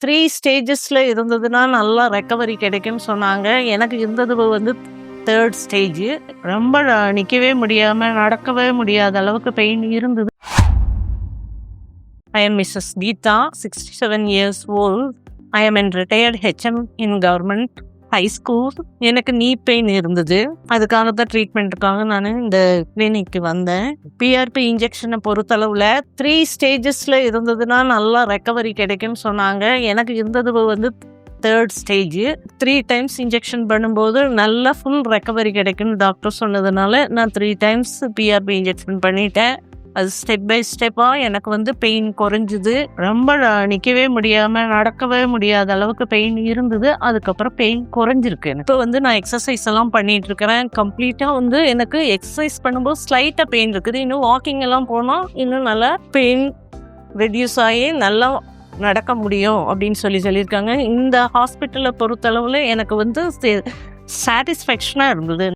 3 ஸ்டேஜஸ்ல இருந்ததுன்னா நல்லா ரெக்கவரி கிடைக்கும்னு சொன்னாங்க. எனக்கு இருந்தது வந்து 3rd ஸ்டேஜ். ரொம்ப நிக்கவே முடியாம, நடக்கவே முடியாத அளவுக்கு பெயின் இருந்தது. I am Mrs. Geeta, 67 years old. I am a retired HM in government high school. எனக்கு நீ பெயின் இருந்தது. அதுக்காக தான் ட்ரீட்மெண்ட்டுக்காக நான் இந்த கிளினிக்கு வந்தேன். பிஆர்பி இன்ஜெக்ஷனை பொறுத்தளவில் 3 ஸ்டேஜஸில் இருந்ததுன்னா நல்லா ரெக்கவரி கிடைக்கும்னு சொன்னாங்க. எனக்கு இருந்தது வந்து 3rd ஸ்டேஜ். 3 டைம்ஸ் இன்ஜெக்ஷன் பண்ணும்போது நல்லா ஃபுல் ரெக்கவரி கிடைக்கும்னு டாக்டர் சொன்னதுனால நான் 3 டைம்ஸ் பிஆர்பி இன்ஜெக்ஷன் பண்ணிட்டேன். அது ஸ்டெப் பை ஸ்டெப்பாக எனக்கு வந்து பெயின் குறைஞ்சிது. ரொம்ப நிற்கவே முடியாமல், நடக்கவே முடியாத அளவுக்கு பெயின் இருந்தது. அதுக்கப்புறம் பெயின் குறைஞ்சிருக்கு. இப்போ வந்து நான் எக்ஸசைஸ் எல்லாம் பண்ணிட்டு இருக்கிறேன். கம்ப்ளீட்டாக வந்து எனக்கு எக்ஸசைஸ் பண்ணும்போது ஸ்லைட்டாக பெயின் இருக்குது. இன்னும் வாக்கிங் எல்லாம் போனால் இன்னும் நல்லா பெயின் ரெடியூஸ் ஆகி நல்லா நடக்க முடியும் அப்படின்னு சொல்லியிருக்காங்க. இந்த ஹாஸ்பிட்டலை பொறுத்தளவில் எனக்கு வந்து சாட்டிஸ்ஃபேக்ஷனாக இருந்தது.